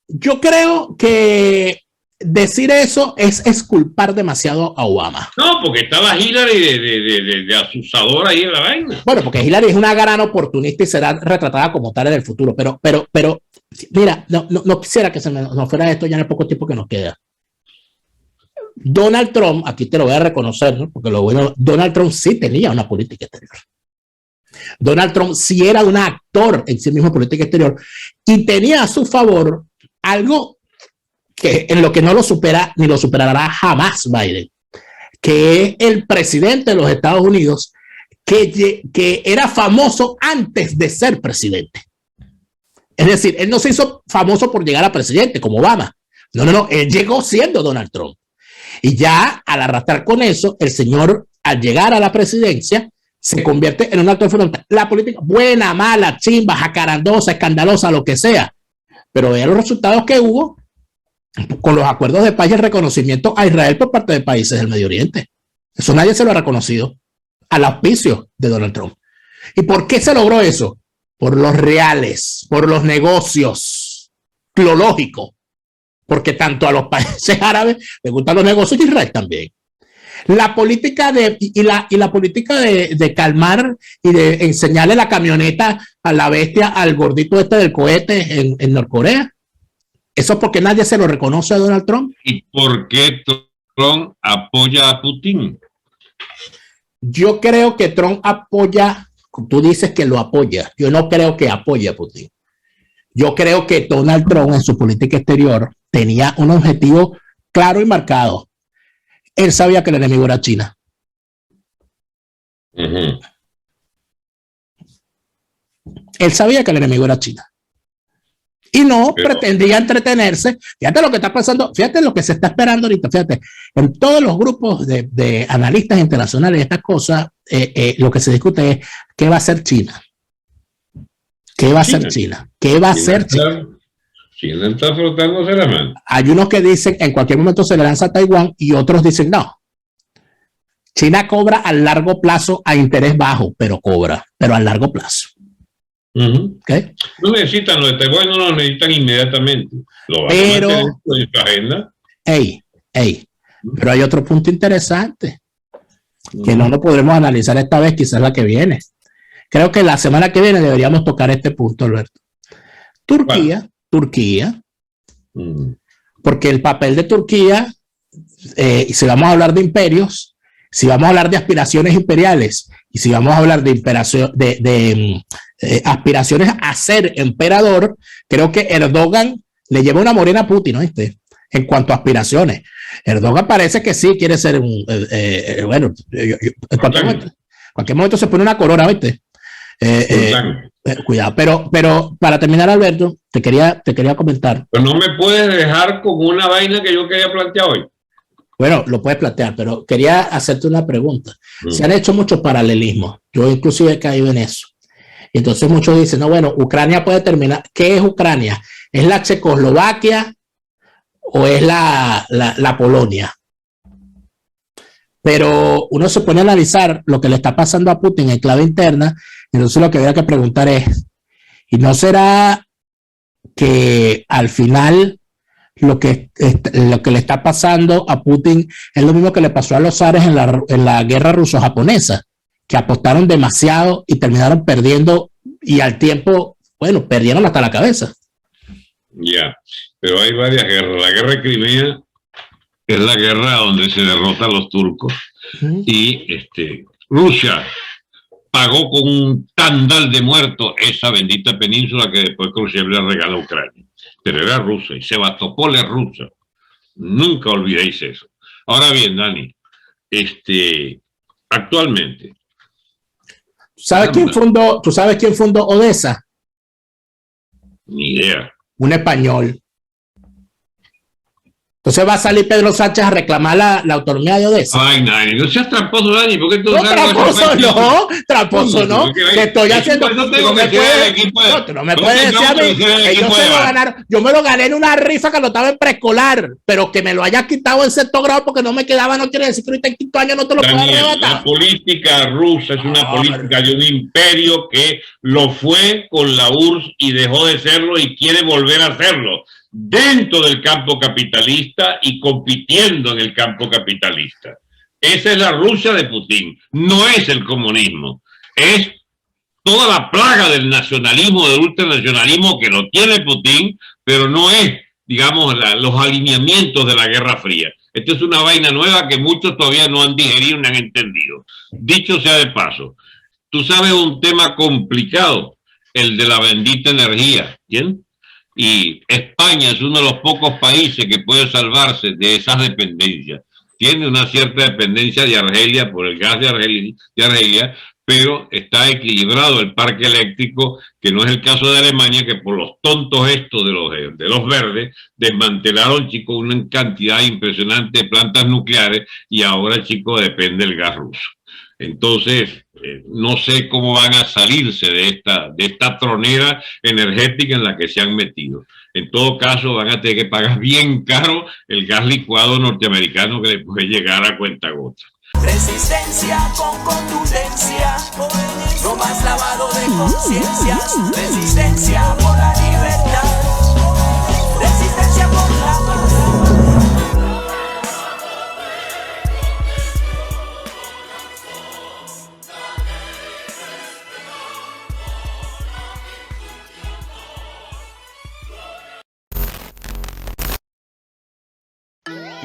Yo creo que decir eso es exculpar demasiado a Obama. No, porque estaba Hillary de asusadora ahí en la vaina. Bueno, porque Hillary es una gran oportunista y será retratada como tal en el futuro. Pero mira, no quisiera que se nos fuera esto ya en el poco tiempo que nos queda. Donald Trump, aquí te lo voy a reconocer, ¿no? Porque Donald Trump sí tenía una política exterior. Donald Trump sí era un actor en sí mismo en política exterior y tenía a su favor algo que en lo que no lo supera ni lo superará jamás Biden, que es el presidente de los Estados Unidos que era famoso antes de ser presidente. Es decir, él no se hizo famoso por llegar a presidente como Obama. No, él llegó siendo Donald Trump. Y ya al arrastrar con eso, el señor al llegar a la presidencia se convierte en un actor fundamental. La política, buena, mala, chimba, jacarandosa, escandalosa, lo que sea, pero vea los resultados que hubo con los acuerdos de paz y el reconocimiento a Israel por parte de países del Medio Oriente. Eso nadie se lo ha reconocido al auspicio de Donald Trump. ¿Y por qué se logró eso? Por los reales, por los negocios, lo lógico, porque tanto a los países árabes les gustan los negocios y a Israel también. La política la política de calmar y de enseñarle la camioneta a la bestia al gordito este del cohete en Norcorea. Eso es porque nadie se lo reconoce a Donald Trump. ¿Y por qué Trump apoya a Putin? Yo creo que Trump apoya, tú dices que lo apoya. Yo no creo que apoye a Putin. Yo creo que Donald Trump en su política exterior tenía un objetivo claro y marcado. Él sabía que el enemigo era China. Él sabía que el enemigo era China. Y no pretendía entretenerse. Fíjate lo que está pasando, fíjate lo que se está esperando ahorita, fíjate, en todos los grupos de analistas internacionales, estas cosas, lo que se discute es qué va a hacer China. ¿Qué va a hacer China? ¿Qué va a hacer China? China está frotándose la mano. Hay unos que dicen en cualquier momento se le lanza a Taiwán y otros dicen no. China cobra a largo plazo a interés bajo, pero cobra, pero a largo plazo. ¿Okay? No necesitan lo de Taiwán, no lo necesitan inmediatamente. Lo van a meter en su agenda. Pero hay otro punto interesante que no lo podremos analizar esta vez, quizás la que viene. Creo que la semana que viene deberíamos tocar este punto, Alberto. Turquía, porque el papel de Turquía, si vamos a hablar de imperios, si vamos a hablar de aspiraciones imperiales y si vamos a hablar de aspiraciones a ser emperador, creo que Erdogan le lleva una morena a Putin, ¿no? En cuanto a aspiraciones. Erdogan parece que sí quiere ser bueno, en cualquier momento se pone una corona, ¿viste? Cuidado, pero para terminar, Alberto, te quería comentar. Pero no me puedes dejar con una vaina que yo quería plantear hoy. Bueno, lo puedes plantear, pero quería hacerte una pregunta. Se han hecho muchos paralelismos. Yo inclusive he caído en eso. Y entonces muchos dicen, no, bueno, Ucrania puede terminar. ¿Qué es Ucrania? ¿Es la Checoslovaquia o es la Polonia? Pero uno se pone a analizar lo que le está pasando a Putin en clave interna, y entonces lo que habría que preguntar es, ¿y no será que al final lo que le está pasando a Putin es lo mismo que le pasó a los zares en la guerra ruso-japonesa, que apostaron demasiado y terminaron perdiendo y al tiempo, bueno, perdieron hasta la cabeza? Ya, pero hay varias guerras. La guerra de Crimea es la guerra donde se derrotan los turcos y Rusia pagó con un tandal de muertos esa bendita península que después Khrushchev le regaló a Ucrania. Pero era rusa y Sebastopol es rusa. Nunca olvidéis eso. Ahora bien, Dani, actualmente. ¿Tú sabes quién fundó Odessa? Ni idea. Un español. Entonces va a salir Pedro Sánchez a reclamar la autonomía de Odessa. Ay, no seas tramposo, Dani, porque tú tramposo no. Te estoy haciendo. Tú no me puedes decir a mí que yo se lo ganaron. Yo me lo gané en una rifa que lo estaba en preescolar, pero que me lo hayas quitado en sexto grado porque no me quedaba, no quiere decir que ahorita en quinto año no te lo puedo arrebatar. La política rusa es una política de un imperio que lo fue con la URSS y dejó de serlo y quiere volver a serlo dentro del campo capitalista y compitiendo en el campo capitalista. Esa es la Rusia de Putin, no es el comunismo, es toda la plaga del nacionalismo, del ultranacionalismo que lo tiene Putin, pero no es, digamos, los alineamientos de la Guerra Fría. Esto es una vaina nueva que muchos todavía no han digerido ni han entendido. Dicho sea de paso, tú sabes un tema complicado, el de la bendita energía, ¿bien? Y España es uno de los pocos países que puede salvarse de esas dependencias. Tiene una cierta dependencia de Argelia por el gas de Argelia, pero está equilibrado el parque eléctrico, que no es el caso de Alemania, que por los tontos estos de los verdes desmantelaron, chicos, una cantidad impresionante de plantas nucleares y ahora, chicos, depende del gas ruso. Entonces, no sé cómo van a salirse de esta tronera energética en la que se han metido. En todo caso, van a tener que pagar bien caro el gas licuado norteamericano que les puede llegar a cuentagotas. Resistencia con contundencia, no más lavado de conciencias. Resistencia por la libertad, resistencia por la paz.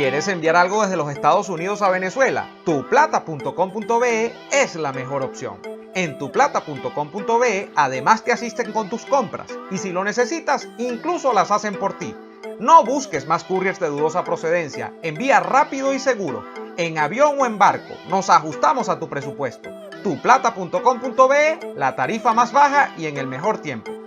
¿Quieres enviar algo desde los Estados Unidos a Venezuela? Tuplata.com.be es la mejor opción. En tuplata.com.be además te asisten con tus compras y si lo necesitas, incluso las hacen por ti. No busques más couriers de dudosa procedencia, envía rápido y seguro. En avión o en barco, nos ajustamos a tu presupuesto. Tuplata.com.be, la tarifa más baja y en el mejor tiempo.